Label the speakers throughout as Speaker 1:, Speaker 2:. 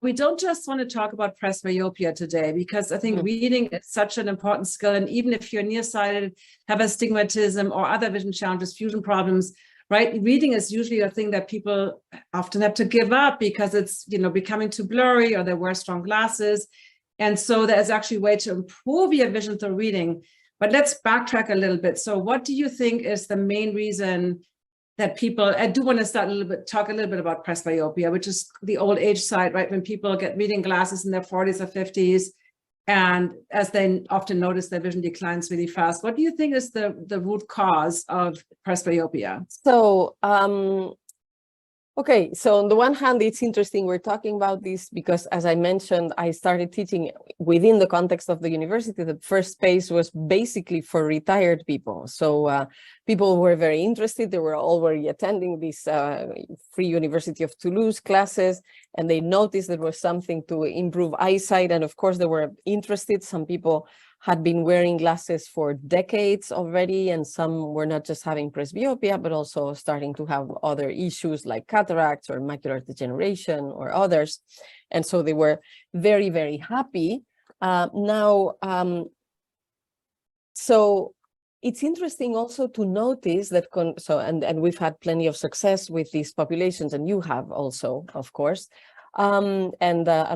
Speaker 1: we don't just want to talk about presbyopia today, because I think reading is such an important skill. And even if you're nearsighted, have astigmatism or other vision challenges, fusion problems, right? Reading is usually a thing that people often have to give up because it's, becoming too blurry, or they wear strong glasses. And so there's actually a way to improve your vision through reading. But let's backtrack a little bit. So what do you think is the main reason that people, I do want to talk a little bit about presbyopia, which is the old age side, right? When people get reading glasses in their 40s or 50s, and as they often notice, their vision declines really fast. What do you think is the root cause of presbyopia?
Speaker 2: So, okay, so on the one hand, it's interesting we're talking about this because, as I mentioned, I started teaching within the context of the university. The first space was basically for retired people. So people were very interested. They were already attending this Free University of Toulouse classes, and they noticed there was something to improve eyesight. And of course, they were interested. Some people had been wearing glasses for decades already, and some were not just having presbyopia, but also starting to have other issues like cataracts or macular degeneration or others. And so they were very, very happy. So it's interesting also to notice that, and we've had plenty of success with these populations, and you have also, of course. A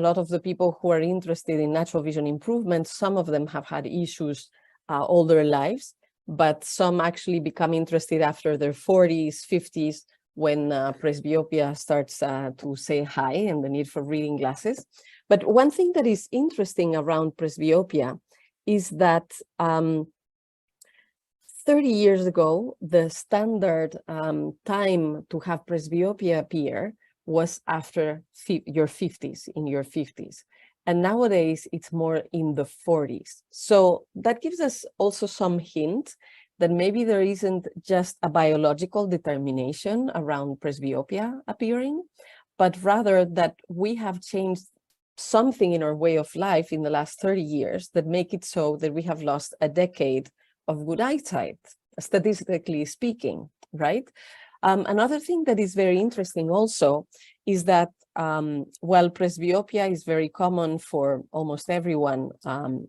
Speaker 2: lot of the people who are interested in natural vision improvement, some of them have had issues all their lives, but some actually become interested after their 40s, 50s, when presbyopia starts to say hi and the need for reading glasses. But one thing that is interesting around presbyopia is that 30 years ago, the standard time to have presbyopia appear was after your 50s, in your 50s. And nowadays, it's more in the 40s. So that gives us also some hint that maybe there isn't just a biological determination around presbyopia appearing, but rather that we have changed something in our way of life in the last 30 years that make it so that we have lost a decade of good eyesight, statistically speaking, right? Another thing that is very interesting also is that while presbyopia is very common for almost everyone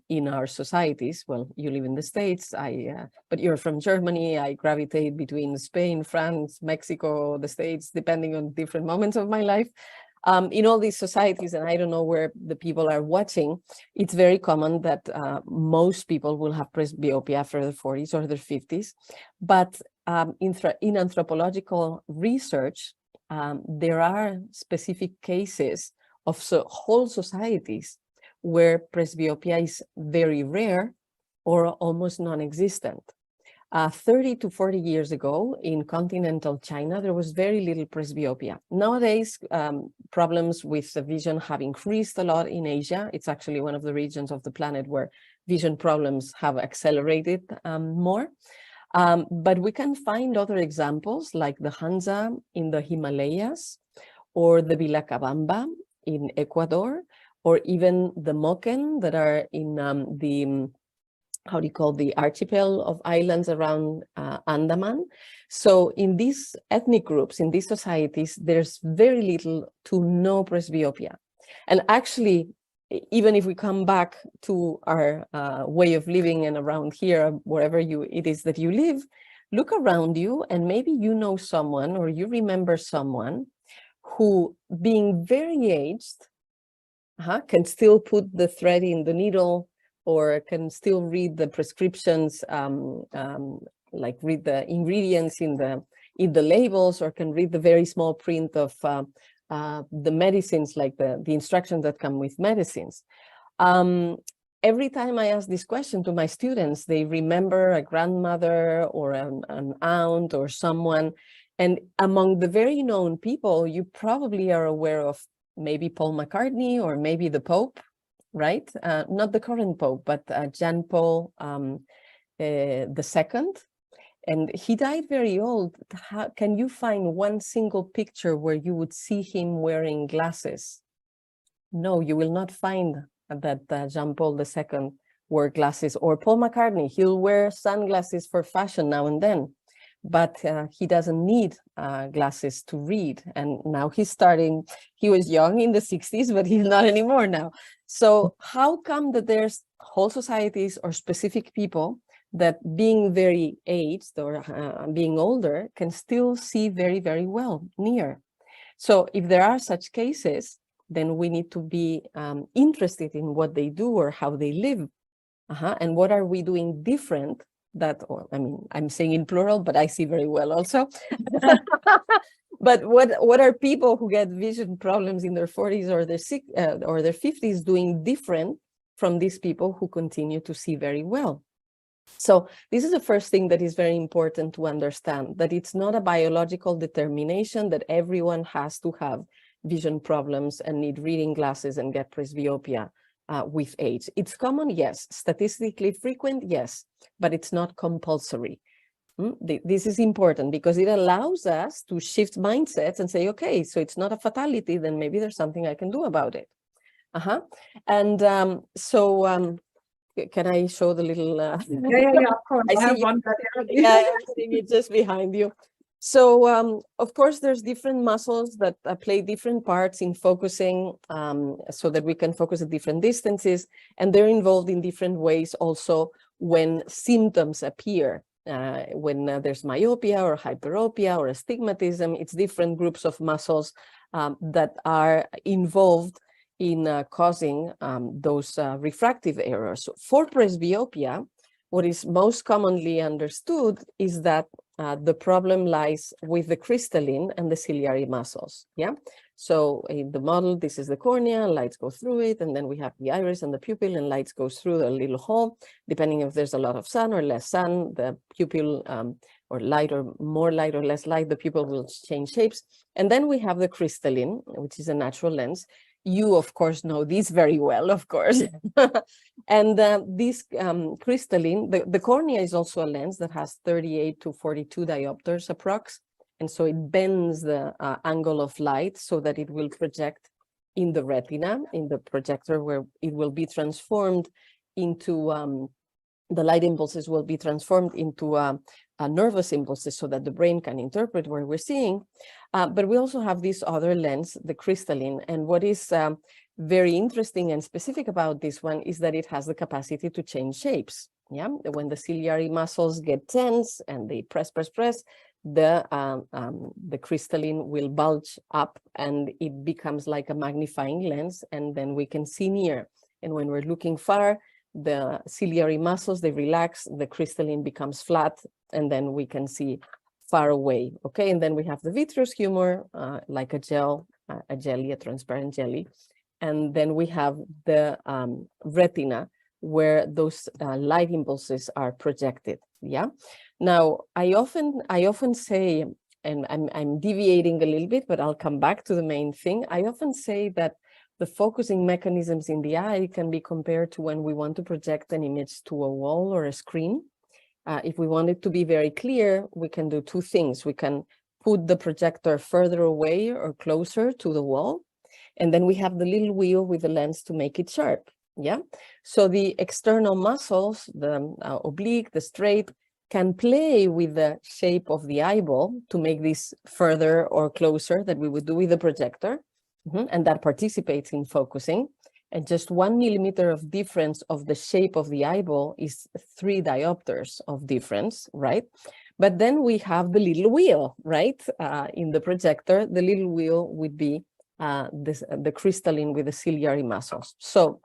Speaker 2: in our societies, well, you live in the States, but you're from Germany, I gravitate between Spain, France, Mexico, the States, depending on different moments of my life. In all these societies, and I don't know where the people are watching, it's very common that most people will have presbyopia after their 40s or their 50s. But in anthropological research, there are specific cases of whole societies where presbyopia is very rare or almost non-existent. 30 to 40 years ago in continental China, there was very little presbyopia. Nowadays, problems with the vision have increased a lot in Asia. It's actually one of the regions of the planet where vision problems have accelerated more. But we can find other examples like the Hansa in the Himalayas, or the Vilacabamba in Ecuador, or even the Moken that are in the archipel of islands around Andaman. So in these ethnic groups, in these societies, there's very little to no presbyopia. And actually, even if we come back to our way of living and around here, wherever it is that you live, look around you and maybe you know someone or you remember someone who, being very aged, can still put the thread in the needle, or can still read the prescriptions, like read the ingredients in the labels, or can read the very small print of the medicines, like the instructions that come with medicines. Every time I ask this question to my students, they remember a grandmother or an aunt or someone. And among the very known people, you probably are aware of maybe Paul McCartney or maybe the Pope, right? Not the current Pope, but John Paul II. And he died very old. Can you find one single picture where you would see him wearing glasses? No, you will not find that John Paul II wore glasses, or Paul McCartney. He'll wear sunglasses for fashion now and then. but he doesn't need glasses to read. And now he's starting, he was young in the 60s, but he's not anymore now. So how come that there's whole societies or specific people that being very aged or being older can still see very, very well near? So if there are such cases, then we need to be interested in what they do or how they live. And what are we doing different that, or I mean, I'm saying in plural, but I see very well also. But what are people who get vision problems in their 40s or their 50s doing different from these people who continue to see very well? So this is the first thing that is very important to understand, that it's not a biological determination that everyone has to have vision problems and need reading glasses and get presbyopia with age. It's common, yes. Statistically frequent, yes, but it's not compulsory. This is important because it allows us to shift mindsets and say, okay, so it's not a fatality, then maybe there's something I can do about it. And can I show the little?
Speaker 1: Yeah, of course. I have one.
Speaker 2: Yeah, I'm seeing it just behind you. So, of course, there's different muscles that play different parts in focusing so that we can focus at different distances. And they're involved in different ways also when symptoms appear. When there's myopia or hyperopia or astigmatism, it's different groups of muscles that are involved in causing those refractive errors. So for presbyopia, what is most commonly understood is that the problem lies with the crystalline and the ciliary muscles. Yeah. So in the model, this is the cornea, lights go through it, and then we have the iris and the pupil, and lights goes through the little hole. Depending if there's a lot of sun or less sun, the pupil or light or more light or less light, the pupil will change shapes. And then we have the crystalline, which is a natural lens. You, of course, know these very well, of course. And this crystalline, the cornea is also a lens that has 38 to 42 diopters approx. And so it bends the angle of light so that it will project in the retina, in the projector, where it will be transformed into, the light impulses will be transformed into nervous impulses so that the brain can interpret what we're seeing. But we also have this other lens, the crystalline. And what is very interesting and specific about this one is that it has the capacity to change shapes. Yeah, when the ciliary muscles get tense and they press, the crystalline will bulge up and it becomes like a magnifying lens, and then we can see near. And when we're looking far, the ciliary muscles, they relax, the crystalline becomes flat, and then we can see far away. Okay, and then we have the vitreous humor, like a gel, a jelly, a transparent jelly. And then we have the retina, where those light impulses are projected. Yeah. Now, I often say, and I'm deviating a little bit, but I'll come back to the main thing. I often say that the focusing mechanisms in the eye can be compared to when we want to project an image to a wall or a screen. If we want it to be very clear, we can do two things. We can put the projector further away or closer to the wall. And then we have the little wheel with the lens to make it sharp. Yeah. So the external muscles, the oblique, the straight, can play with the shape of the eyeball to make this further or closer that we would do with the projector. And that participates in focusing. And just 1 millimeter of difference of the shape of the eyeball is 3 diopters of difference, right? But then we have the little wheel, right? In the projector, the little wheel would be the crystalline with the ciliary muscles. So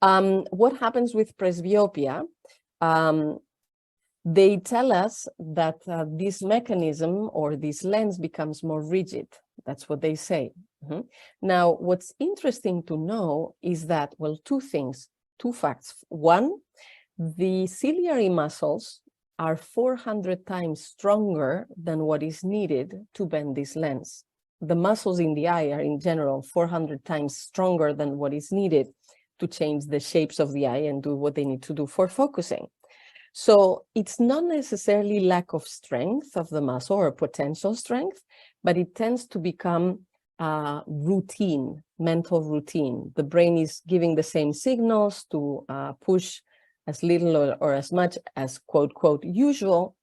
Speaker 2: what happens with presbyopia? They tell us that this mechanism or this lens becomes more rigid. That's what they say. Now, what's interesting to know is that, well, two facts. One, the ciliary muscles are 400 times stronger than what is needed to bend this lens. The muscles in the eye are in general 400 times stronger than what is needed to change the shapes of the eye and do what they need to do for focusing. So it's not necessarily lack of strength of the muscle or potential strength, but it tends to become routine, mental routine. The brain is giving the same signals to push as little or as much as quote, quote, usual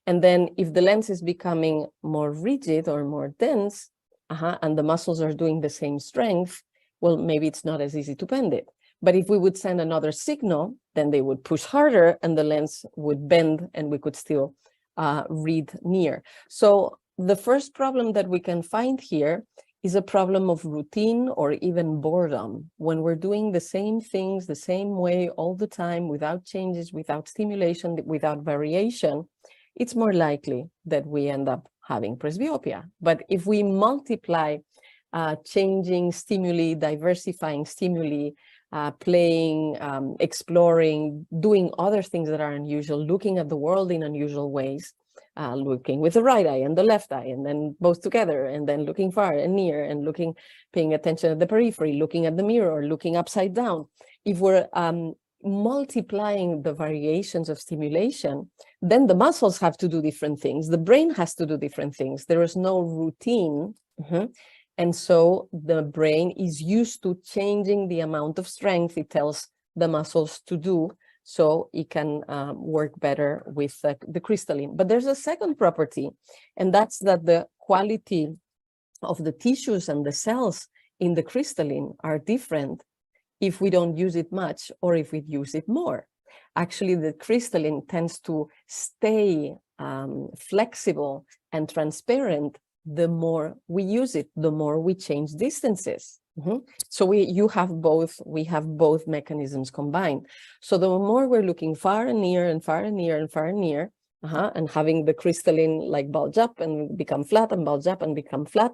Speaker 2: And then if the lens is becoming more rigid or more dense, and the muscles are doing the same strength, well, maybe it's not as easy to bend it. But if we would send another signal, then they would push harder and the lens would bend and we could still read near. So the first problem that we can find here is a problem of routine or even boredom. When we're doing the same things the same way all the time, without changes, without stimulation, without variation, it's more likely that we end up having presbyopia. But if we multiply changing stimuli, diversifying stimuli, playing, exploring, doing other things that are unusual, looking at the world in unusual ways, looking with the right eye and the left eye, and then both together, and then looking far and near, and looking, paying attention at the periphery, looking at the mirror, looking upside down. If we're multiplying the variations of stimulation, then the muscles have to do different things. The brain has to do different things. There is no routine. And so the brain is used to changing the amount of strength it tells the muscles to do, so it can work better with the crystalline. But there's a second property, and that's that the quality of the tissues and the cells in the crystalline are different if we don't use it much or if we use it more. Actually, the crystalline tends to stay flexible and transparent the more we use it, the more we change distances. So we have both mechanisms combined. So the more we're looking far and near and far and near and far and near, and having the crystalline like bulge up and become flat and bulge up and become flat,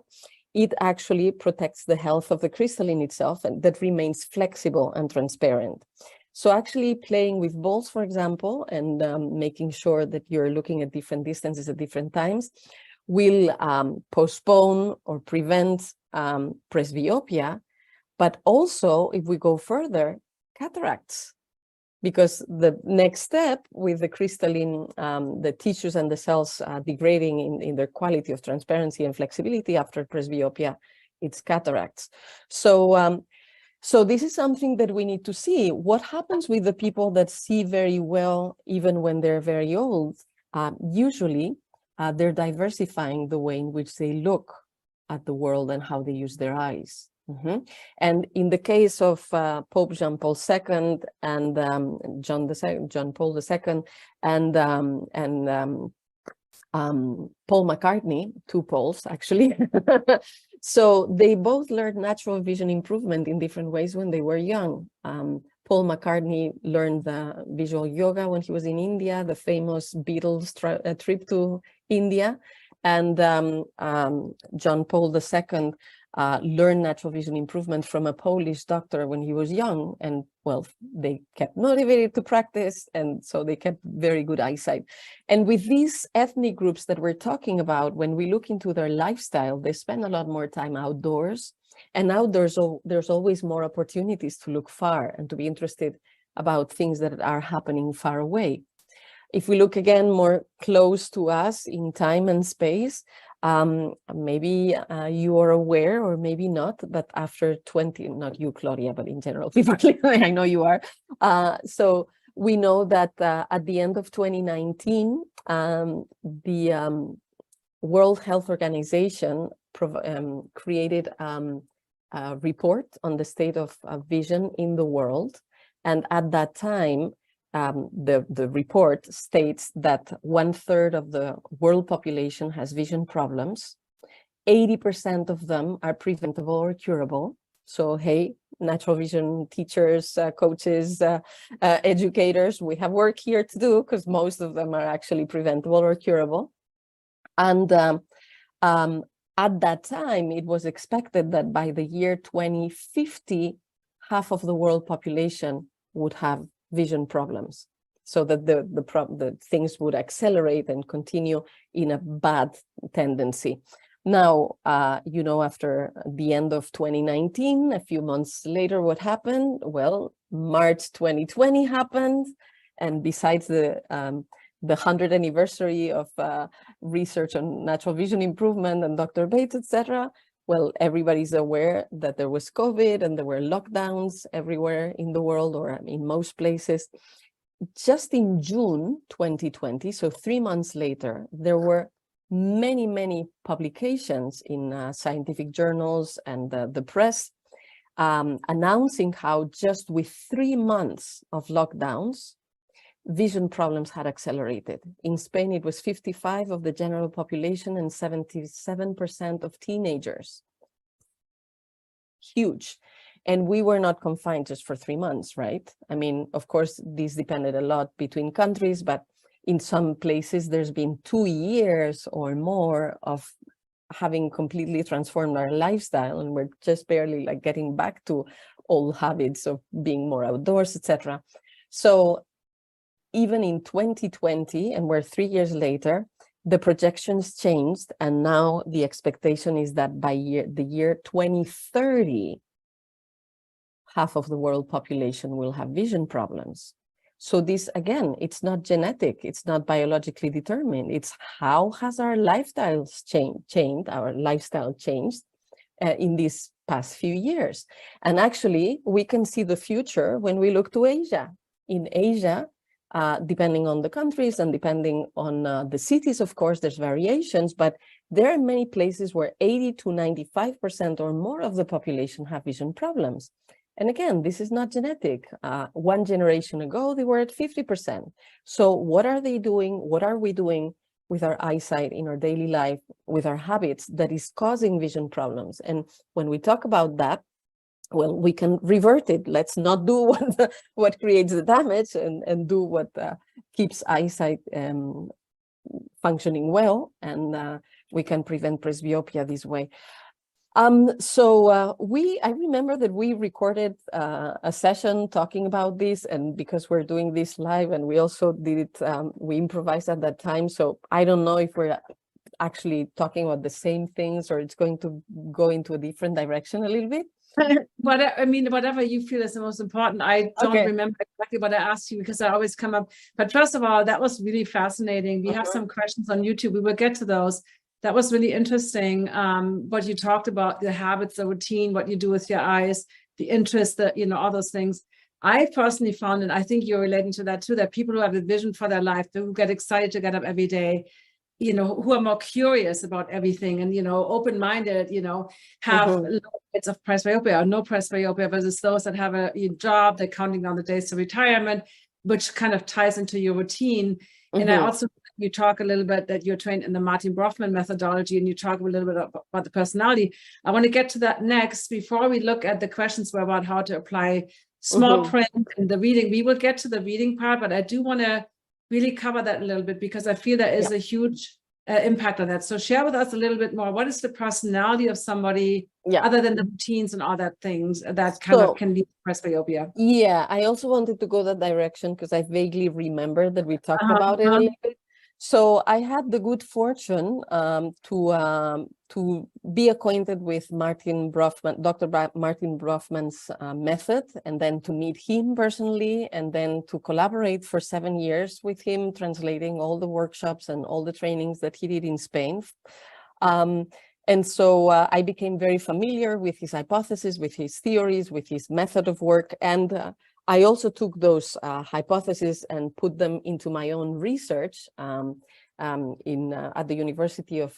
Speaker 2: it actually protects the health of the crystalline itself, and that remains flexible and transparent. So actually playing with balls, for example, and making sure that you're looking at different distances at different times will postpone or prevent presbyopia, but also, if we go further, cataracts. Because the next step with the crystalline, the tissues and the cells degrading in their quality of transparency and flexibility after presbyopia, it's cataracts. So, so this is something that we need to see. What happens with the people that see very well, even when they're very old? Usually, they're diversifying the way in which they look at the world and how they use their eyes. And in the case of Pope Jean Paul II and John Paul II and Paul McCartney, two Pauls actually, so they both learned natural vision improvement in different ways when they were young. Paul McCartney learned the visual yoga when he was in India, the famous Beatles trip to India, and John Paul II learned natural vision improvement from a Polish doctor when he was young, and well, they kept motivated to practice, and so they kept very good eyesight. And with these ethnic groups that we're talking about, when we look into their lifestyle, they spend a lot more time outdoors, and outdoors there's always more opportunities to look far and to be interested about things that are happening far away. If we look again more close to us in time and space, maybe you are aware, or maybe not, but after 20, not you, Claudia, but in general, people, I know you are. So we know that at the end of 2019, the World Health Organization created a report on the state of vision in the world. And at that time, the report states that 1/3 of the world population has vision problems. 80% of them are preventable or curable. So, hey, natural vision teachers, coaches, educators, we have work here to do, because most of them are actually preventable or curable. And at that time, it was expected that by the year 2050, half of the world population would have vision problems, so that the things would accelerate and continue in a bad tendency. Now, you know, after the end of 2019, a few months later, what happened? Well, March 2020 happened, and besides the 100th anniversary of research on natural vision improvement and Dr. Bates, etc., well, everybody's aware that there was COVID and there were lockdowns everywhere in the world, or in most places. just in June 2020, so 3 months later, there were many, many publications in scientific journals and the press announcing how just with 3 months of lockdowns, vision problems had accelerated. In Spain, it was 55% of the general population and 77% of teenagers. Huge. And we were not confined just for 3 months, right? I mean, of course, this depended a lot between countries, but in some places, there's been 2 years or more of having completely transformed our lifestyle, and we're just barely like getting back to old habits of being more outdoors, etc. So even in 2020, and we're 3 years later, the projections changed, and now the expectation is that by the year 2030, half of the world population will have vision problems. So this, again, it's not genetic, it's not biologically determined, it's how has our lifestyles changed, our lifestyle changed in these past few years. And actually, we can see the future when we look to Asia. In Asia, depending on the countries and depending on the cities, of course, there's variations, but there are many places where 80 to 95% or more of the population have vision problems. And again, this is not genetic. 1 generation ago, they were at 50%. So what are they doing? What are we doing with our eyesight in our daily life, with our habits that is causing vision problems? And when we talk about that, well, we can revert it. Let's not do what creates the damage and do what keeps eyesight functioning well. And we can prevent presbyopia this way. I remember that we recorded a session talking about this, and because we're doing this live, and we also did it, we improvised at that time. So I don't know if we're actually talking about the same things or it's going to go into a different direction a little bit.
Speaker 1: But I mean, whatever you feel is the most important. I don't remember exactly what I asked you because I always come up. But first of all, that was really fascinating. We have some questions on YouTube. We will get to those. That was really interesting. What you talked about, the habits, the routine, what you do with your eyes, the interest, all those things. I personally found, and I think you're relating to that too, that people who have a vision for their life, who get excited to get up every day, who are more curious about everything and, open-minded, have low rates of presbyopia or no presbyopia versus those that have a job, they're counting down the days to retirement, which kind of ties into your routine. And I also, you talk a little bit that you're trained in the Brofman methodology, and you talk a little bit about the personality. I want to get to that next. Before we look at the questions about how to apply small print and the reading, we will get to the reading part, but I do want to really cover that a little bit because I feel there is a huge impact on that. So share with us a little bit more. What is the personality of somebody other than the routines and all that things that kind of can lead to presbyopia?
Speaker 2: Yeah, I also wanted to go that direction because I vaguely remember that we talked about it a little bit. So I had the good fortune to be acquainted with Dr. Martin Brofman's method, and then to meet him personally, and then to collaborate for 7 years with him, translating all the workshops and all the trainings that he did in Spain. And so I became very familiar with his hypotheses, with his theories, with his method of work. And I also took those hypotheses and put them into my own research at the University of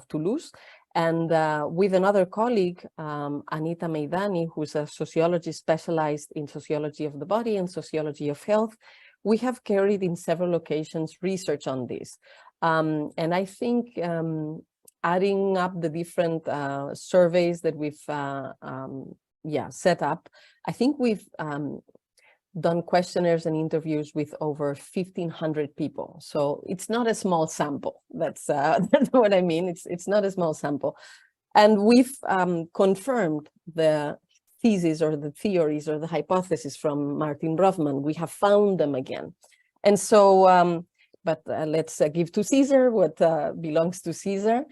Speaker 2: Toulouse. And with another colleague, Anita Meidani, who's a sociologist specialized in sociology of the body and sociology of health, we have carried in several occasions research on this. And I think adding up the different surveys that we've set up, I think we've done questionnaires and interviews with over 1,500 people. So it's not a small sample. That's what I mean. It's not a small sample. And we've confirmed the thesis or the theories or the hypotheses from Martin Brofman. We have found them again. And so, but let's give to Caesar what belongs to Caesar.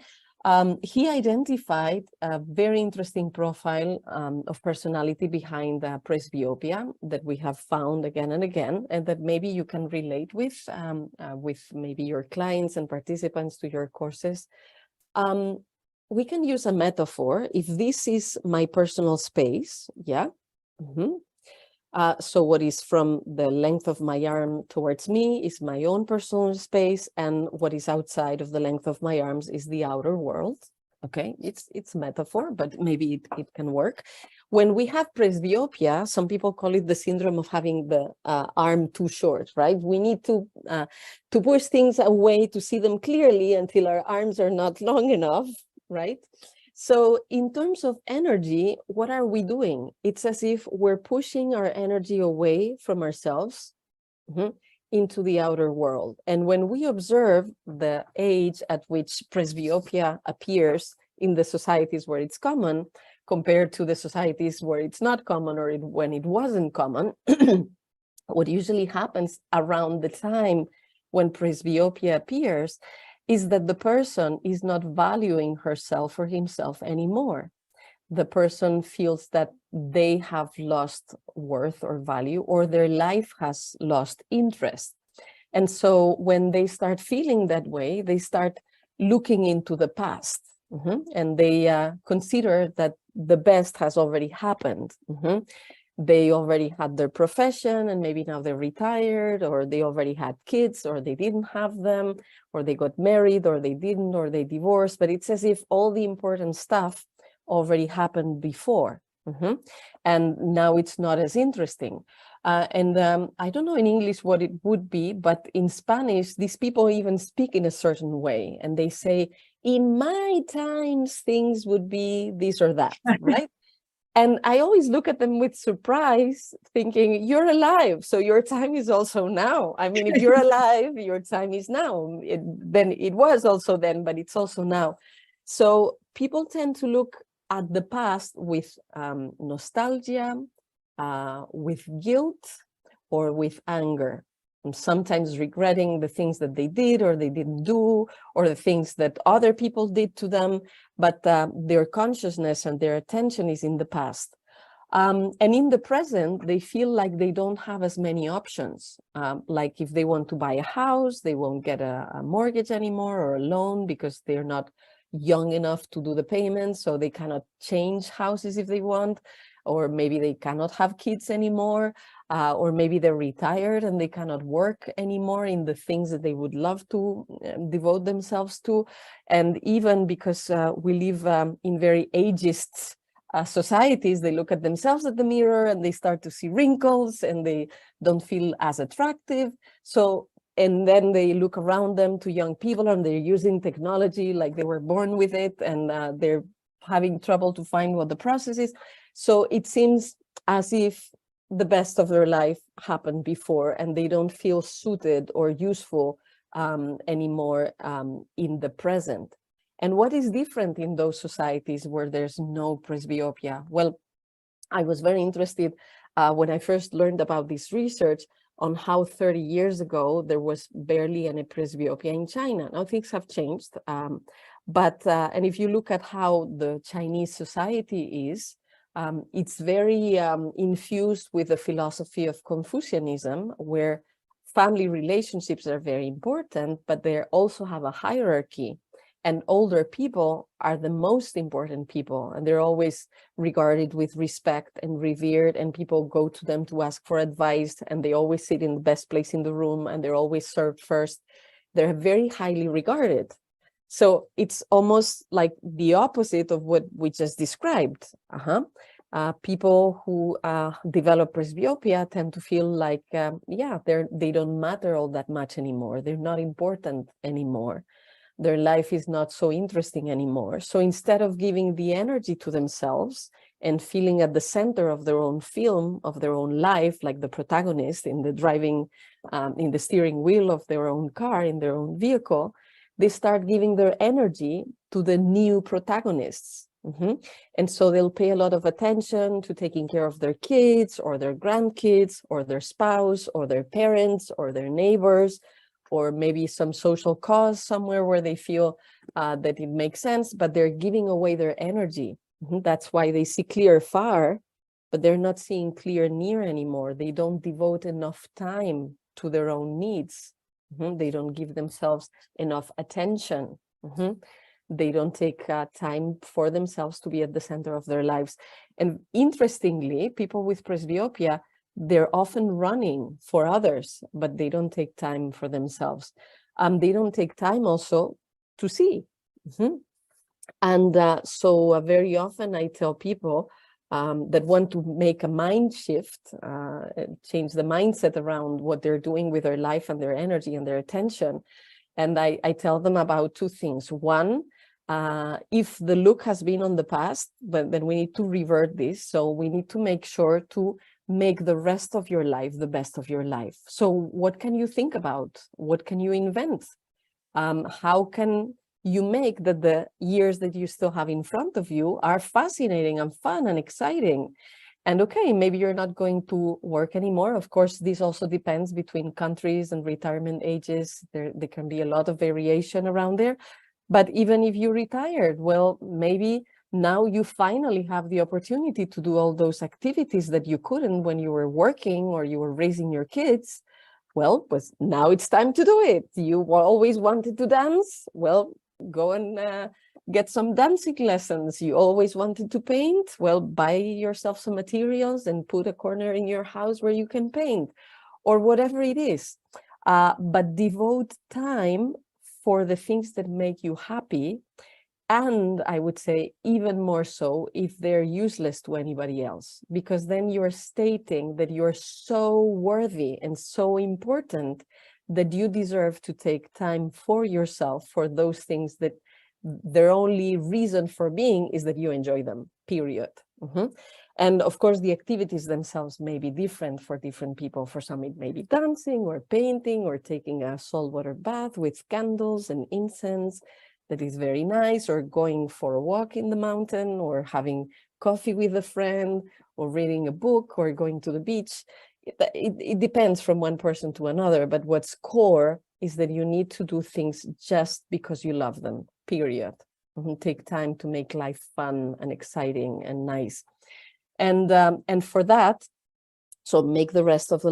Speaker 2: He identified a very interesting profile of personality behind presbyopia that we have found again and again, and that maybe you can relate with maybe your clients and participants to your courses. We can use a metaphor. If this is my personal space, So what is from the length of my arm towards me is my own personal space, and what is outside of the length of my arms is the outer world. Okay, it's metaphor, but maybe it can work. When we have presbyopia, some people call it the syndrome of having the arm too short, right? We need to push things away to see them clearly until our arms are not long enough, right? So in terms of energy, what are we doing? It's as if we're pushing our energy away from ourselves into the outer world. And when we observe the age at which presbyopia appears in the societies where it's common, compared to the societies where it's not common or when it wasn't common, what usually happens around the time when presbyopia appears is that the person is not valuing herself or himself anymore. The person feels that they have lost worth or value, or their life has lost interest. And so when they start feeling that way, they start looking into the past, and they consider that the best has already happened. They already had their profession, and maybe now they're retired, or they already had kids, or they didn't have them, or they got married, or they didn't, or they divorced. But it's as if all the important stuff already happened before. And now it's not as interesting. I don't know in English what it would be, but in Spanish, these people even speak in a certain way. And they say, in my times, things would be this or that, right? And I always look at them with surprise, thinking, you're alive, so your time is also now. I mean, if you're alive, your time is now. Then it was also then, but it's also now. So people tend to look at the past with nostalgia, with guilt, or with anger. And sometimes regretting the things that they did or they didn't do, or the things that other people did to them, but their consciousness and their attention is in the past. And in the present, they feel like they don't have as many options. Like if they want to buy a house, they won't get a mortgage anymore or a loan because they're not young enough to do the payments, so they cannot change houses if they want, or maybe they cannot have kids anymore, or maybe they're retired and they cannot work anymore in the things that they would love to devote themselves to. And even because we live in very ageist societies, they look at themselves at the mirror and they start to see wrinkles and they don't feel as attractive. So, and then they look around them to young people and they're using technology like they were born with it, and they're having trouble to find what the process is. So it seems as if the best of their life happened before and they don't feel suited or useful anymore in the present. And what is different in those societies where there's no presbyopia? Well, I was very interested when I first learned about this research on how 30 years ago there was barely any presbyopia in China. Now things have changed, and if you look at how the Chinese society is, it's very infused with the philosophy of Confucianism, where family relationships are very important, but they also have a hierarchy. And older people are the most important people, and they're always regarded with respect and revered, and people go to them to ask for advice, and they always sit in the best place in the room, and they're always served first. They're very highly regarded. So it's almost like the opposite of what we just described. People who develop presbyopia tend to feel like, they don't matter all that much anymore. They're not important anymore. Their life is not so interesting anymore. So instead of giving the energy to themselves and feeling at the center of their own film, of their own life, like the protagonist in the driving, in the steering wheel of their own car, in their own vehicle, they start giving their energy to the new protagonists. And so they'll pay a lot of attention to taking care of their kids or their grandkids or their spouse or their parents or their neighbors, or maybe some social cause somewhere where they feel that it makes sense, but they're giving away their energy. That's why they see clear far, but they're not seeing clear near anymore. They don't devote enough time to their own needs. They don't give themselves enough attention. They don't take time for themselves to be at the center of their lives. And interestingly, people with presbyopia they're often running for others, but they don't take time for themselves. They don't take time also to see. And so very often I tell people that want to make a mind shift, change the mindset around what they're doing with their life and their energy and their attention. And I tell them about two things. One, if the look has been on the past, but then we need to revert this. So we need to make sure to make the rest of your life the best of your life. So what can you think about? What can you invent? How can you make that the years that you still have in front of you are fascinating and fun and exciting? And okay, maybe you're not going to work anymore. Of course, this also depends between countries and retirement ages. There can be a lot of variation around there. But even if you retired, well, maybe now you finally have the opportunity to do all those activities that you couldn't when you were working or you were raising your kids. Well, now it's time to do it. You always wanted to dance. Well, go and get some dancing lessons. You always wanted to paint. Well, buy yourself some materials and put a corner in your house where you can paint, or whatever it is. But devote time for the things that make you happy. And I would say even more so if they're useless to anybody else, because then you're stating that you're so worthy and so important that you deserve to take time for yourself for those things that their only reason for being is that you enjoy them, period. And of course, the activities themselves may be different for different people. For some, it may be dancing or painting or taking a saltwater bath with candles and incense. That is very nice, or going for a walk in the mountain, or having coffee with a friend, or reading a book, or going to the beach. It depends from one person to another, but what's core is that you need to do things just because you love them, period. Take time to make life fun and exciting and nice. And for that, so make the rest of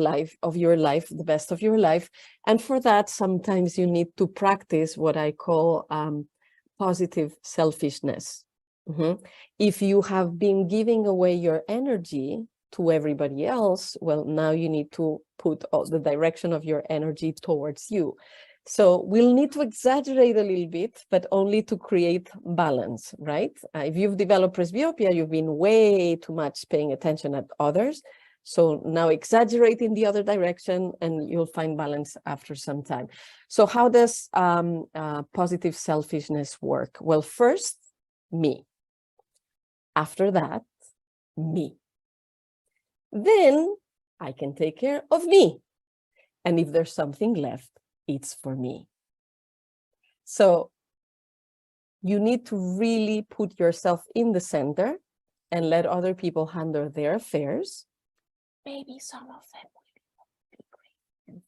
Speaker 2: your life the best of your life. And for that, sometimes you need to practice what I call positive selfishness. If you have been giving away your energy to everybody else, well, now you need to put all the direction of your energy towards you. So we'll need to exaggerate a little bit, but only to create balance, right? If you've developed presbyopia, you've been way too much paying attention at others. So now exaggerate in the other direction and you'll find balance after some time. So how does positive selfishness work? Well, first, me. After that, me. Then I can take care of me. And if there's something left, it's for me. So you need to really put yourself in the center and let other people handle their affairs. Maybe some of them will be great.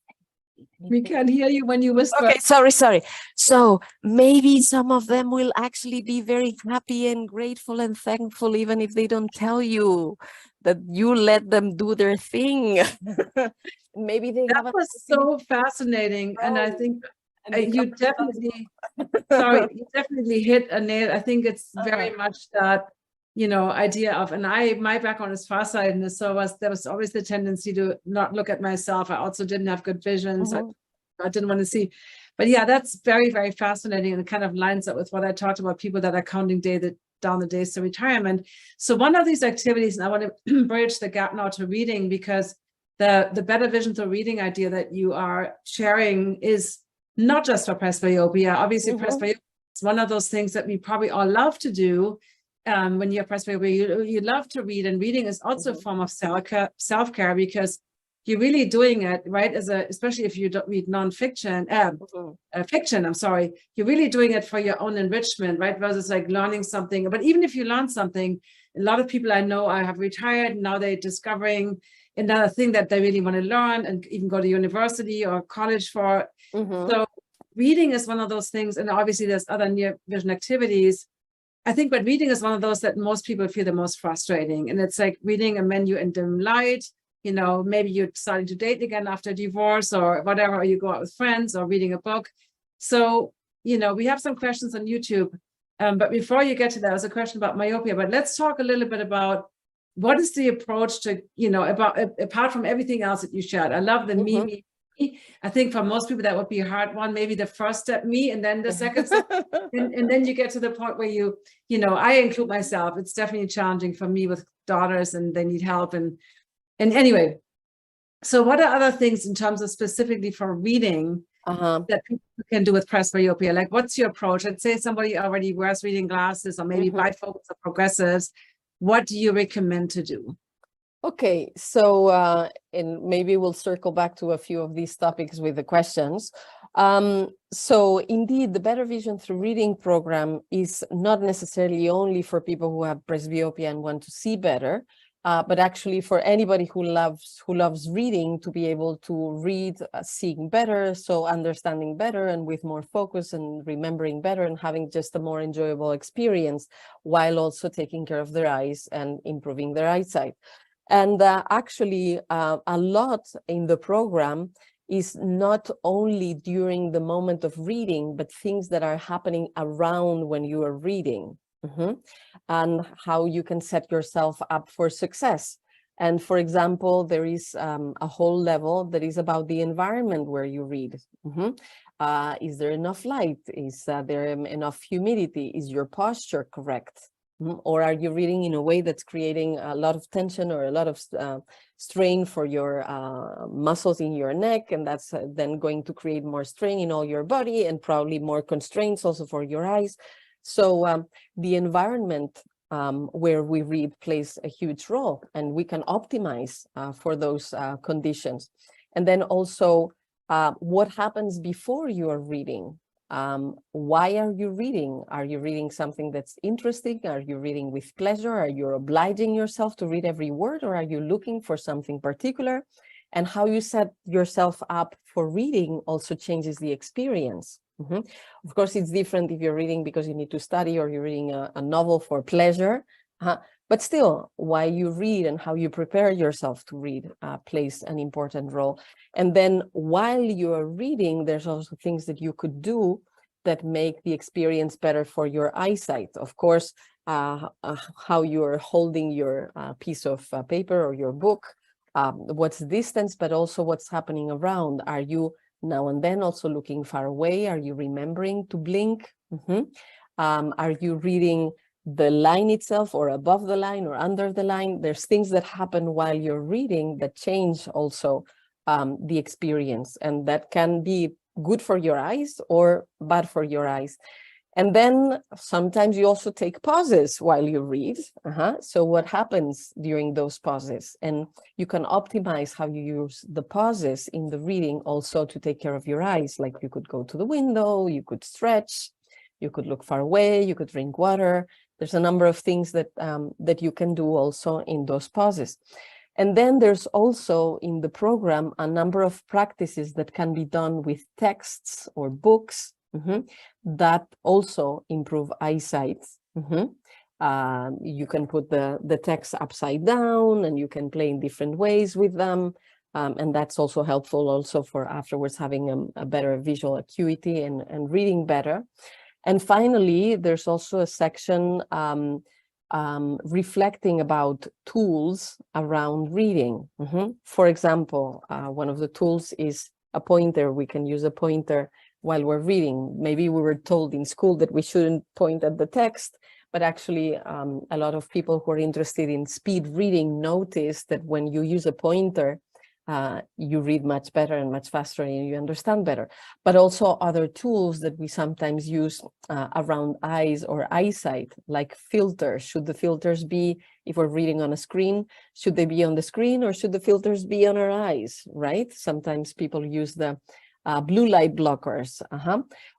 Speaker 1: We can't hear you when you whisper.
Speaker 2: Okay, sorry. So maybe some of them will actually be very happy and grateful and thankful, even if they don't tell you, that you let them do their thing. Maybe they
Speaker 1: that was so fascinating. And I think you definitely, you definitely hit a nail. I think it's very much that, idea of, and my background is farsightedness, so there was always the tendency to not look at myself. I also didn't have good vision, so I didn't want to see. But yeah, that's very, very fascinating, and it kind of lines up with what I talked about, people that are counting down the days to retirement. So one of these activities, and I want to bridge the gap now to reading, because the better vision through reading idea that you are sharing is not just for presbyopia. Obviously, presbyopia is one of those things that we probably all love to do. When you're presbyopia, you love to read, and reading is also a form of self-care, because you're really doing it, right? Especially if you don't read nonfiction, fiction, you're really doing it for your own enrichment, right? Versus like learning something. But even if you learn something, a lot of people I know have retired, and now they're discovering another thing that they really want to learn and even go to university or college for. So reading is one of those things. And obviously there's other near vision activities. I think, but reading is one of those that most people feel the most frustrating. And it's like reading a menu in dim light, maybe you're starting to date again after divorce or whatever, or you go out with friends, or reading a book. So, we have some questions on YouTube. But before you get to that, there's a question about myopia. But let's talk a little bit about what is the approach to, about apart from everything else that you shared? I love the me. I think for most people that would be a hard one. Maybe the first step, me, and then the second step, and then you get to the point where I include myself. It's definitely challenging for me with daughters, and they need help. And anyway, so what are other things in terms of specifically for reading that people can do with presbyopia? Like, what's your approach? Let's say somebody already wears reading glasses, or maybe bifocals or progressives. What do you recommend to do?
Speaker 2: Okay, so and maybe we'll circle back to a few of these topics with the questions. So indeed, the Better Vision Through Reading program is not necessarily only for people who have presbyopia and want to see better, but actually for anybody who loves reading, to be able to read seeing better, so understanding better and with more focus and remembering better and having just a more enjoyable experience, while also taking care of their eyes and improving their eyesight. And actually, a lot in the program is not only during the moment of reading, but things that are happening around when you are reading, and how you can set yourself up for success. And for example, there is a whole level that is about the environment where you read. Is there enough light? Is there enough humidity? Is your posture correct? Or are you reading in a way that's creating a lot of tension or a lot of strain for your muscles in your neck? And that's then going to create more strain in all your body and probably more constraints also for your eyes. So the environment where we read plays a huge role, and we can optimize for those conditions. And then also what happens before you are reading. Why are you reading? Are you reading something that's interesting? Are you reading with pleasure? Are you obliging yourself to read every word, or are you looking for something particular? And how you set yourself up for reading also changes the experience. Of course, it's different if you're reading because you need to study, or you're reading a novel for pleasure. But still, why you read and how you prepare yourself to read plays an important role. And then while you are reading, there's also things that you could do that make the experience better for your eyesight. Of course, how you're holding your piece of paper or your book, what's the distance, but also what's happening around. Are you now and then also looking far away? Are you remembering to blink? Are you reading the line itself, or above the line, or under the line? There's things that happen while you're reading that change also the experience, and that can be good for your eyes or bad for your eyes. And then sometimes you also take pauses while you read. So what happens during those pauses? And you can optimize how you use the pauses in the reading also to take care of your eyes. Like, you could go to the window, you could stretch, you could look far away, you could drink water. There's a number of things that that you can do also in those pauses. And then there's also in the program a number of practices that can be done with texts or books that also improve eyesight. You can put the text upside down, and you can play in different ways with them. And that's also helpful also for afterwards having a better visual acuity and reading better. And finally, there's also a section reflecting about tools around reading. For example, one of the tools is a pointer. We can use a pointer while we're reading. Maybe we were told in school that we shouldn't point at the text, but actually a lot of people who are interested in speed reading notice that when you use a pointer, you read much better and much faster, and you understand better. But also other tools that we sometimes use around eyes or eyesight, like filters. Should the filters be, if we're reading on a screen, should they be on the screen, or should the filters be on our eyes, right? Sometimes people use the blue light blockers.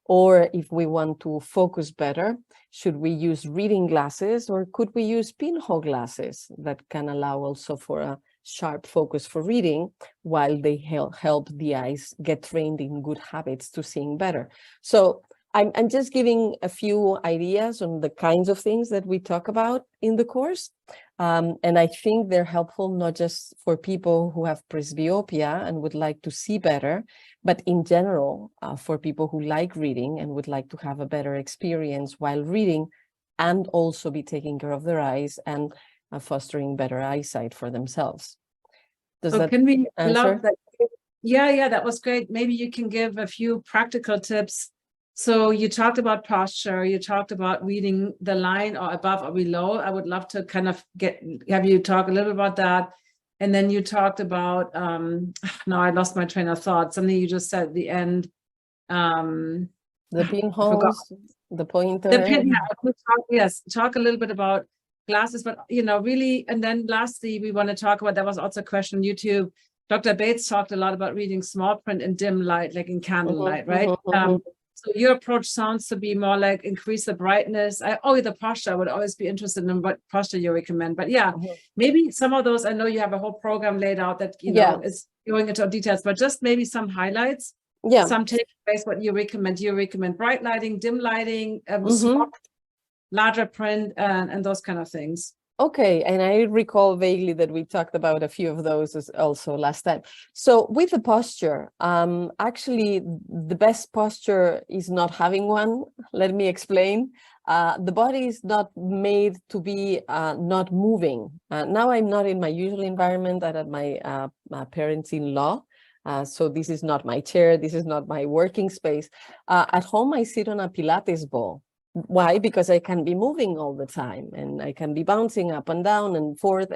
Speaker 2: Or if we want to focus better, should we use reading glasses, or could we use pinhole glasses that can allow also for a sharp focus for reading, while they help the eyes get trained in good habits to seeing better? So I'm just giving a few ideas on the kinds of things that we talk about in the course. And I think they're helpful not just for people who have presbyopia and would like to see better, but in general, for people who like reading and would like to have a better experience while reading, and also be taking care of their eyes and fostering better eyesight for themselves. Does
Speaker 1: So
Speaker 2: that
Speaker 1: can we
Speaker 2: answer?
Speaker 1: love that? Yeah, that was great. Maybe you can give a few practical tips. So you talked about posture, you talked about reading the line or above or below. I would love to kind of have you talk a little bit about that. And then you talked about, no, I lost my train of thought. Something you just said at the end.
Speaker 2: The pinholes, the pointer.
Speaker 1: Yes, talk a little bit about glasses, but really, and then lastly, we want to talk about, that was also a question on YouTube. Dr. Bates talked a lot about reading small print in dim light, like in candlelight, right? So your approach sounds to be more like increase the brightness. The posture, I would always be interested in what posture you recommend. But yeah, maybe some of those, I know you have a whole program laid out that, is going into details, but just maybe some highlights.
Speaker 2: Yeah.
Speaker 1: Some takeaways, what you recommend. You recommend bright lighting, dim lighting, small, larger print, and those kind of things.
Speaker 2: Okay, and I recall vaguely that we talked about a few of those also last time. So with the posture, actually the best posture is not having one. Let me explain. The body is not made to be not moving. Now I'm not in my usual environment, and at my parents-in-law. So this is not my chair. This is not my working space. At home, I sit on a Pilates ball. Why? Because I can be moving all the time, and I can be bouncing up and down and forth.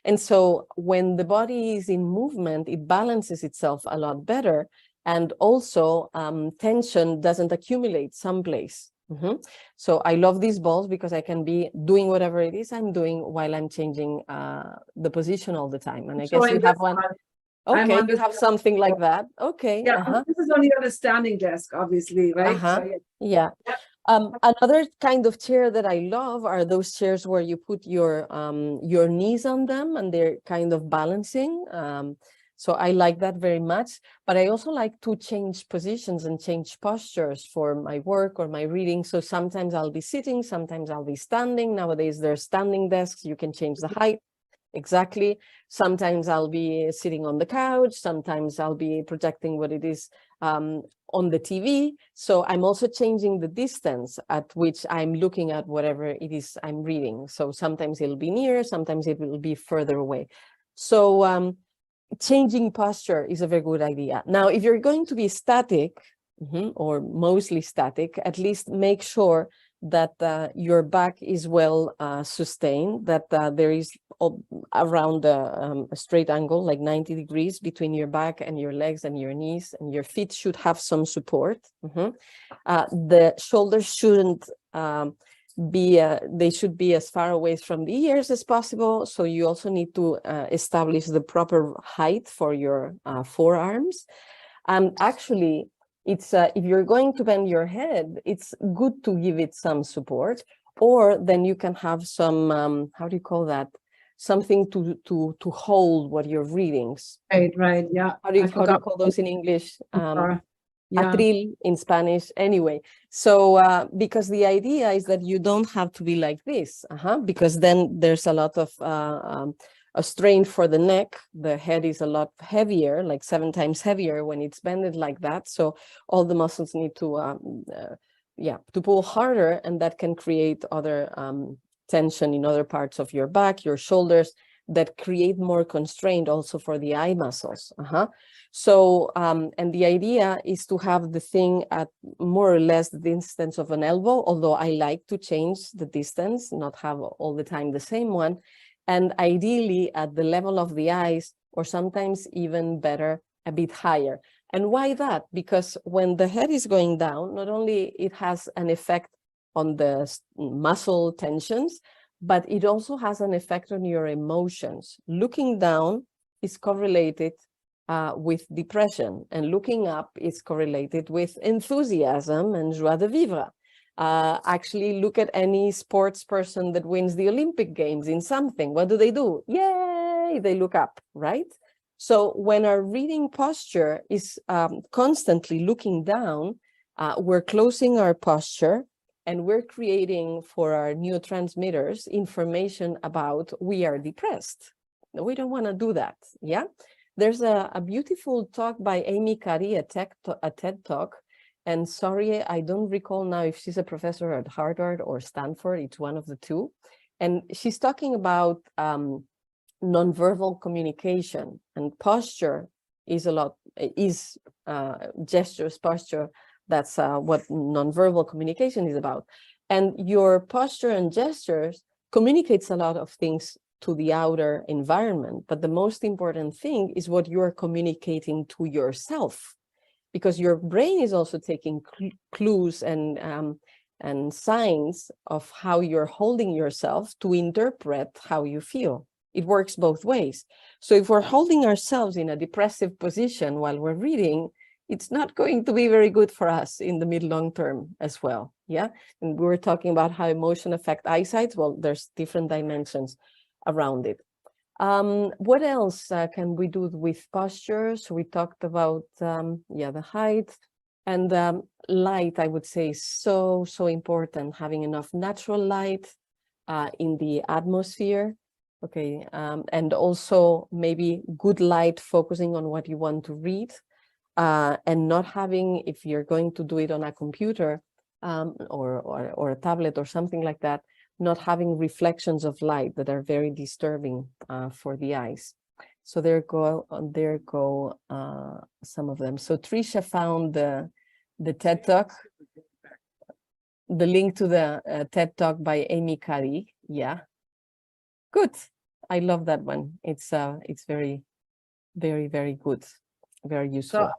Speaker 2: And so when the body is in movement, it balances itself a lot better. And also tension doesn't accumulate someplace. So I love these balls because I can be doing whatever it is I'm doing while I'm changing the position all the time. And I guess you have one. Okay, you have something like that. Okay.
Speaker 1: Yeah, this is only on a standing desk, obviously, right? So,
Speaker 2: yeah. Another kind of chair that I love are those chairs where you put your knees on them and they're kind of balancing. So I like that very much, but I also like to change positions and change postures for my work or my reading. So sometimes I'll be sitting, sometimes I'll be standing. Nowadays there's standing desks, you can change the height. Exactly. Sometimes I'll be sitting on the couch. Sometimes I'll be projecting what it is on the TV. So I'm also changing the distance at which I'm looking at whatever it is I'm reading. So sometimes it'll be near, sometimes it will be further away. So changing posture is a very good idea. Now, if you're going to be static or mostly static, at least make sure that your back is well sustained, that there is around a straight angle, like 90 degrees between your back and your legs and your knees, and your feet should have some support. The shoulders shouldn't they should be as far away from the ears as possible. So you also need to establish the proper height for your forearms. And actually, it's if you're going to bend your head, it's good to give it some support, or then you can have some how do you call that? Something to hold what you're reading.
Speaker 1: Right, yeah.
Speaker 2: How do you call those in English?
Speaker 1: Yeah.
Speaker 2: Atril in Spanish. Anyway, so because the idea is that you don't have to be like this, because then there's a lot of a strain for the neck. The head is a lot heavier, like 7 times heavier when it's bended like that. So all the muscles need to pull harder, and that can create other tension in other parts of your back, your shoulders, that create more constraint also for the eye muscles. So, and the idea is to have the thing at more or less the distance of an elbow, although I like to change the distance, not have all the time the same one. And ideally at the level of the eyes, or sometimes even better, a bit higher. And why that? Because when the head is going down, not only it has an effect on the muscle tensions, but it also has an effect on your emotions. Looking down is correlated with depression, and looking up is correlated with enthusiasm and joie de vivre. Actually, look at any sports person that wins the Olympic Games in something. What do? Yay! They look up, right? So when our reading posture is constantly looking down, we're closing our posture, and we're creating for our neurotransmitters information about we are depressed. We don't want to do that, yeah? There's a beautiful talk by Amy Cuddy, a TED Talk, and sorry, I don't recall now if she's a professor at Harvard or Stanford, it's one of the two. And she's talking about nonverbal communication, and posture is gestures, posture. That's what nonverbal communication is about. And your posture and gestures communicates a lot of things to the outer environment, but the most important thing is what you are communicating to yourself, because your brain is also taking clues and signs of how you're holding yourself to interpret how you feel. It works both ways. So if we're holding ourselves in a depressive position while we're reading, it's not going to be very good for us in the mid-long term as well. Yeah. And we were talking about how emotion affect eyesight. Well, there's different dimensions around it. What else can we do with posture? So we talked about, the height and light, I would say, so important, having enough natural light in the atmosphere. Okay, and also maybe good light focusing on what you want to read, and not having, if you're going to do it on a computer or a tablet or something like that, not having reflections of light that are very disturbing for the eyes. So there go some of them. So Tricia found the TED Talk, the link to the TED Talk by Amy Cuddy. Yeah. Good. I love that one. It's very, very, very good. Very useful.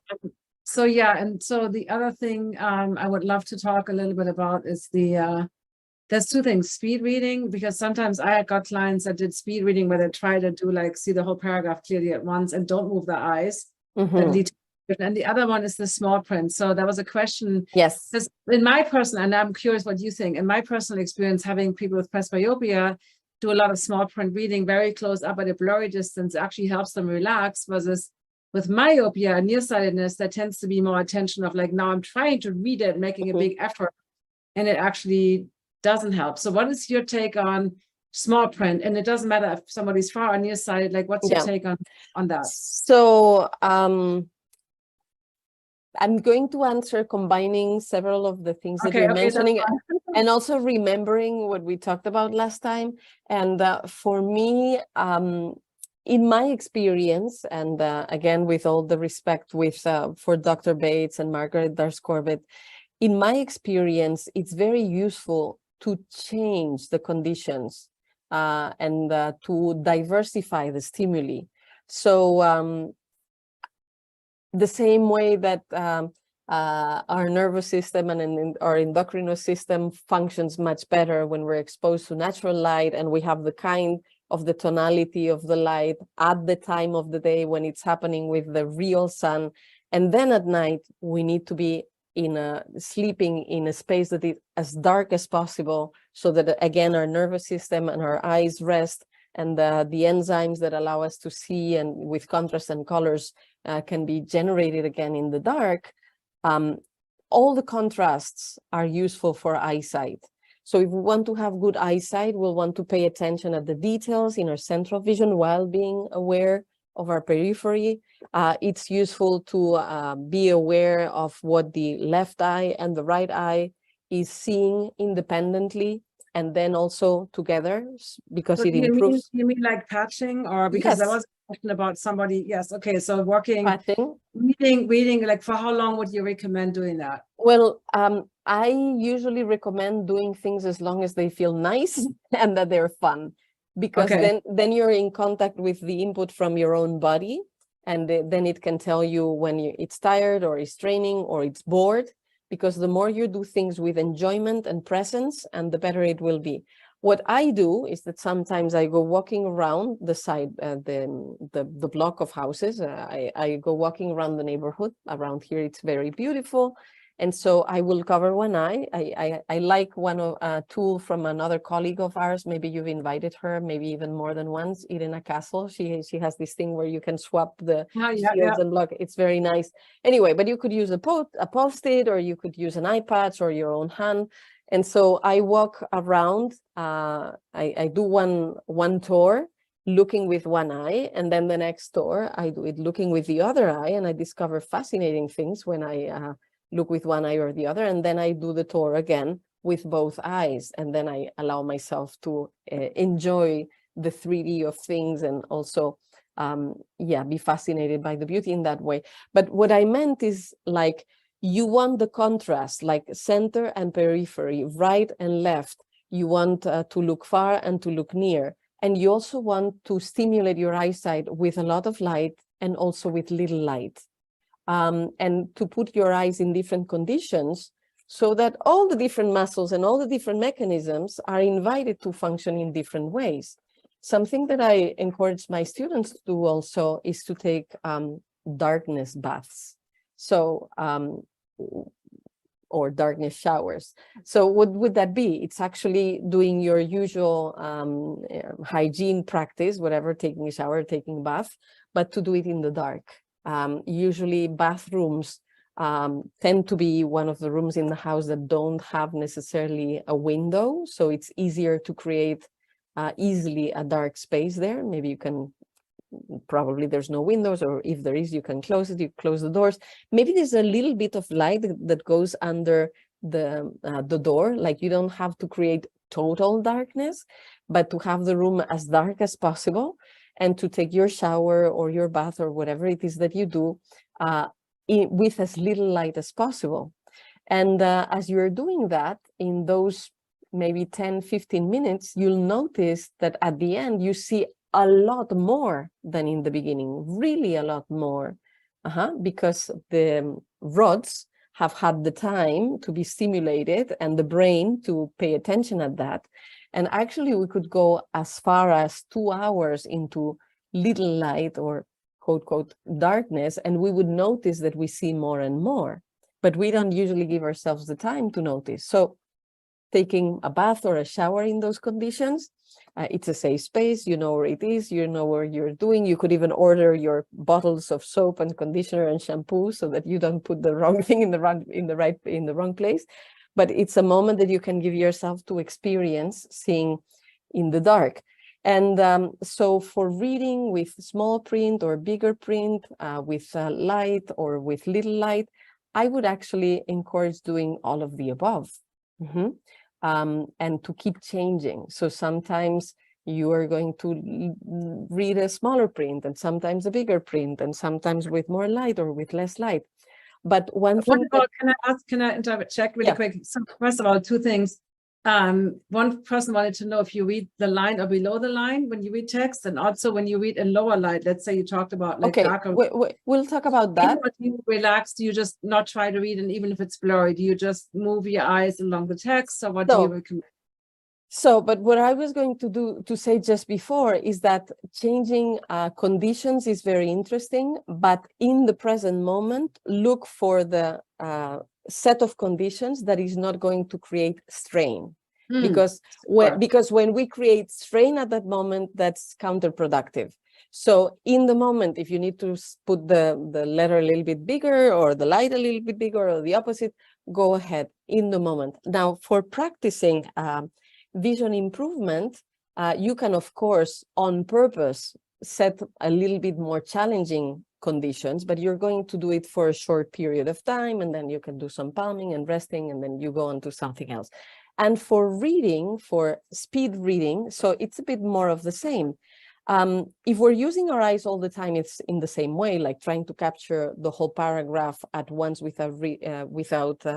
Speaker 1: So yeah, and so the other thing I would love to talk a little bit about is there's two things: speed reading, because sometimes I had got clients that did speed reading where they try to do see the whole paragraph clearly at once and don't move their eyes. That lead to, and the other one is the small print. So that was a question.
Speaker 2: Yes.
Speaker 1: In my personal, and I'm curious what you think, in my personal experience, having people with presbyopia do a lot of small print reading very close up at a blurry distance actually helps them relax, versus with myopia and nearsightedness, there tends to be more attention of now I'm trying to read it, making a big effort, and it actually doesn't help. So what is your take on small print? And it doesn't matter if somebody's far or nearsighted, what's your take on that?
Speaker 2: So I'm going to answer combining several of the things that you're mentioning and also remembering what we talked about last time. And for me, in my experience, and again, with all the respect for Dr. Bates and Margaret Dars-Corbett, in my experience, it's very useful to change the conditions and to diversify the stimuli. So the same way that our nervous system and our endocrine system functions much better when we're exposed to natural light, and we have the kind of the tonality of the light at the time of the day when it's happening with the real sun. And then at night, we need to be sleeping in a space that is as dark as possible, so that again, our nervous system and our eyes rest, and the enzymes that allow us to see and with contrast and colors can be generated again in the dark. All the contrasts are useful for eyesight. So if we want to have good eyesight, we'll want to pay attention at the details in our central vision while being aware of our periphery. It's useful to be aware of what the left eye and the right eye is seeing independently, and then also together, because it improves.
Speaker 1: You mean like patching, or because there was a question about somebody? Yes. Okay. So reading, for how long would you recommend doing that?
Speaker 2: Well, I usually recommend doing things as long as they feel nice and that they're fun, because then you're in contact with the input from your own body, and then it can tell you when it's tired or it's draining or it's bored, because the more you do things with enjoyment and presence, and the better it will be. What I do is that sometimes I go walking around the side, the block of houses. I go walking around the neighborhood. Around here, it's very beautiful. And so I will cover one eye. I like a tool from another colleague of ours. Maybe you've invited her, maybe even more than once, Irina Castle. She has this thing where you can swap the shields and block. It's very nice. Anyway, but you could use a Post-it, or you could use an iPad or your own hand. And so I walk around. I do one tour looking with one eye, and then the next tour I do it looking with the other eye, and I discover fascinating things when I look with one eye or the other, and then I do the tour again with both eyes, and then I allow myself to enjoy the 3D of things, and also be fascinated by the beauty in that way. But what I meant is, like, you want the contrast, like center and periphery, right and left. You want to look far and to look near. And you also want to stimulate your eyesight with a lot of light and also with little light. And to put your eyes in different conditions so that all the different muscles and all the different mechanisms are invited to function in different ways. Something that I encourage my students to do also is to take darkness baths. So, or darkness showers. So what would that be? It's actually doing your usual hygiene practice, whatever, taking a shower, taking a bath, but to do it in the dark. Usually bathrooms tend to be one of the rooms in the house that don't have necessarily a window. So it's easier to create easily a dark space there. Maybe you can, probably there's no windows, or if there is, you can close it, you close the doors. Maybe there's a little bit of light that goes under the door, like you don't have to create total darkness, but to have the room as dark as possible, and to take your shower or your bath or whatever it is that you do with as little light as possible. And as you're doing that, in those maybe 10-15 minutes, you'll notice that at the end, you see a lot more than in the beginning, really a lot more, because the rods have had the time to be stimulated and the brain to pay attention at that. And actually, we could go as far as 2 hours into little light, or quote, quote, darkness, and we would notice that we see more and more. But we don't usually give ourselves the time to notice. So taking a bath or a shower in those conditions, it's a safe space. You know where it is, you know where you're doing. You could even order your bottles of soap and conditioner and shampoo so that you don't put the wrong thing in the wrong place. But it's a moment that you can give yourself to experience seeing in the dark. And so for reading with small print or bigger print, with light or with little light, I would actually encourage doing all of the above. And to keep changing. So sometimes you are going to read a smaller print, and sometimes a bigger print, and sometimes with more light or with less light. But one thing
Speaker 1: can I interrupt, check really quick? So first of all, 2 things. One person wanted to know if you read the line or below the line when you read text, and also when you read in lower light. Let's say you talked about like darker.
Speaker 2: We'll talk about that.
Speaker 1: When you relax, do you just not try to read, and even if it's blurry, do you just move your eyes along the text, or what do you recommend?
Speaker 2: So, but what I was going to say just before is that changing conditions is very interesting, but in the present moment, look for the set of conditions that is not going to create strain. Because when we create strain at that moment, that's counterproductive. So in the moment, if you need to put the letter a little bit bigger or the light a little bit bigger or the opposite, go ahead in the moment. Now, for practicing vision improvement, you can, of course, on purpose, set a little bit more challenging conditions, but you're going to do it for a short period of time, and then you can do some palming and resting, and then you go on to something else. And for reading, for speed reading, so it's a bit more of the same. If we're using our eyes all the time, it's in the same way, like trying to capture the whole paragraph at once without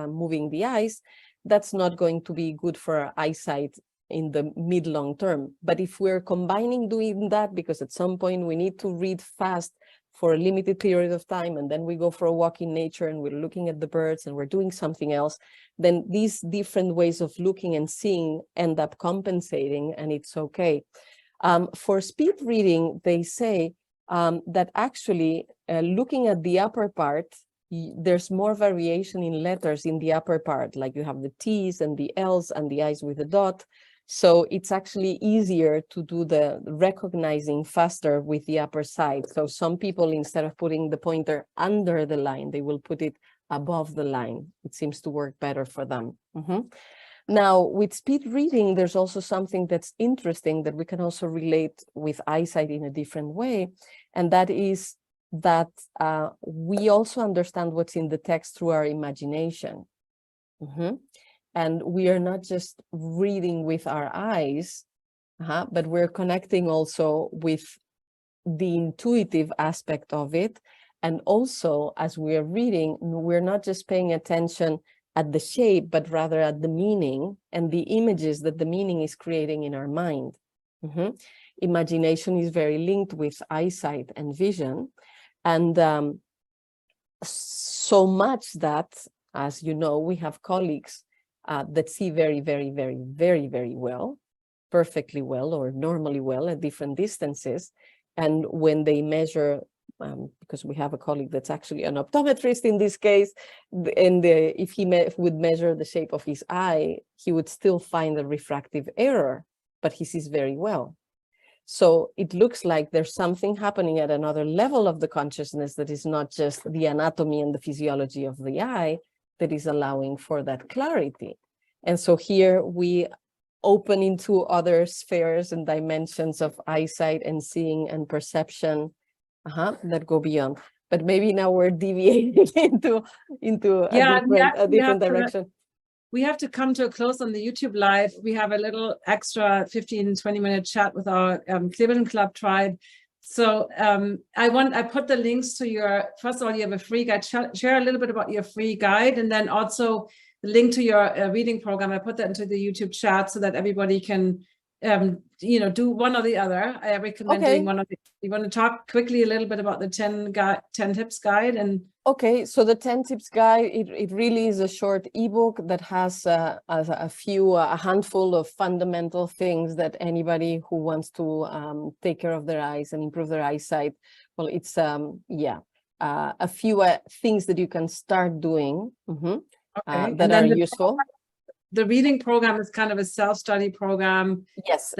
Speaker 2: moving the eyes. That's not going to be good for our eyesight in the mid-long term. But if we're combining doing that, because at some point we need to read fast for a limited period of time, and then we go for a walk in nature and we're looking at the birds and we're doing something else, then these different ways of looking and seeing end up compensating, and it's okay. For speed reading, they say that actually looking at the upper part, there's more variation in letters in the upper part, like you have the T's and the L's and the I's with a dot. So it's actually easier to do the recognizing faster with the upper side. So some people, instead of putting the pointer under the line, they will put it above the line. It seems to work better for them. Now, with speed reading, there's also something that's interesting that we can also relate with eyesight in a different way. And that is that we also understand what's in the text through our imagination. And we are not just reading with our eyes, but we're connecting also with the intuitive aspect of it. And also, as we are reading, we're not just paying attention at the shape, but rather at the meaning and the images that the meaning is creating in our mind. Imagination is very linked with eyesight and vision. And so much that, as you know, we have colleagues that see very, very, very, very, very well, perfectly well, or normally well at different distances. And when they measure, because we have a colleague that's actually an optometrist in this case, and if he would measure the shape of his eye, he would still find a refractive error, but he sees very well. So it looks like there's something happening at another level of the consciousness that is not just the anatomy and the physiology of the eye that is allowing for that clarity. And so here we open into other spheres and dimensions of eyesight and seeing and perception that go beyond. But maybe now we're deviating into a different direction.
Speaker 1: We have to come to a close on the YouTube live. We have a little extra 15-20-minute chat with our Clear Vision Club tribe. So I put the links to your, first of all, you have a free guide. Share a little bit about your free guide, and then also the link to your reading program. I put that into the YouTube chat so that everybody can do one or the other. I recommend doing one of the. You want to talk quickly a little bit about the 10 tips guide? And
Speaker 2: okay, so the 10 tips guide, it really is a short ebook that has a handful of fundamental things that anybody who wants to take care of their eyes and improve their eyesight, well, it's a few things that you can start doing that are useful.
Speaker 1: The reading program is kind of a self-study program.
Speaker 2: Yes,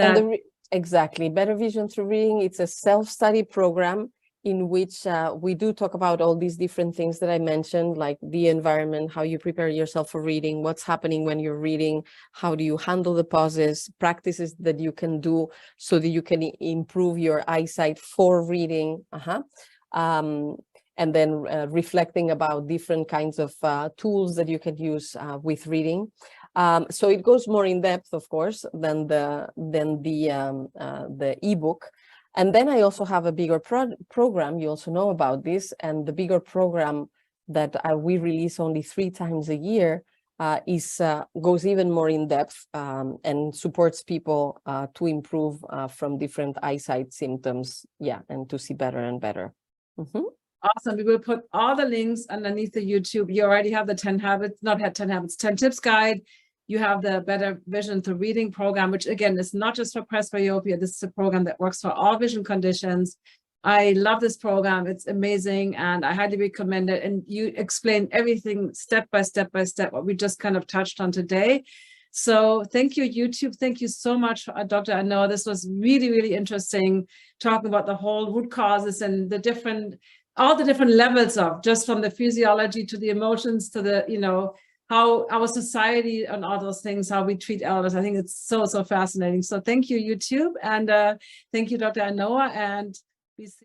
Speaker 2: exactly. Better Vision Through Reading. It's a self-study program in which we do talk about all these different things that I mentioned, like the environment, how you prepare yourself for reading, what's happening when you're reading, how do you handle the pauses, practices that you can do so that you can improve your eyesight for reading. And then reflecting about different kinds of tools that you can use with reading. So it goes more in depth, of course, than the ebook. And then I also have a bigger program. You also know about this, and the bigger program that we release only 3 times a year goes even more in depth and supports people to improve from different eyesight symptoms, and to see better and better.
Speaker 1: Awesome. We will put all the links underneath the YouTube. You already have the 10 tips guide. You have the Better Vision Through Reading program, which again is not just for presbyopia. This is a program that works for all vision conditions. I love this program. It's amazing, and I highly recommend it. And you explain everything step by step what we just kind of touched on today. So thank you, YouTube. Thank you so much, Dr. Anoa. This was really, really interesting, talking about the whole root causes and all the different levels of, just from the physiology to the emotions to the, how our society and all those things, how we treat elders. I think it's so fascinating. So thank you, YouTube. And thank you, Dr. Anoa. And we see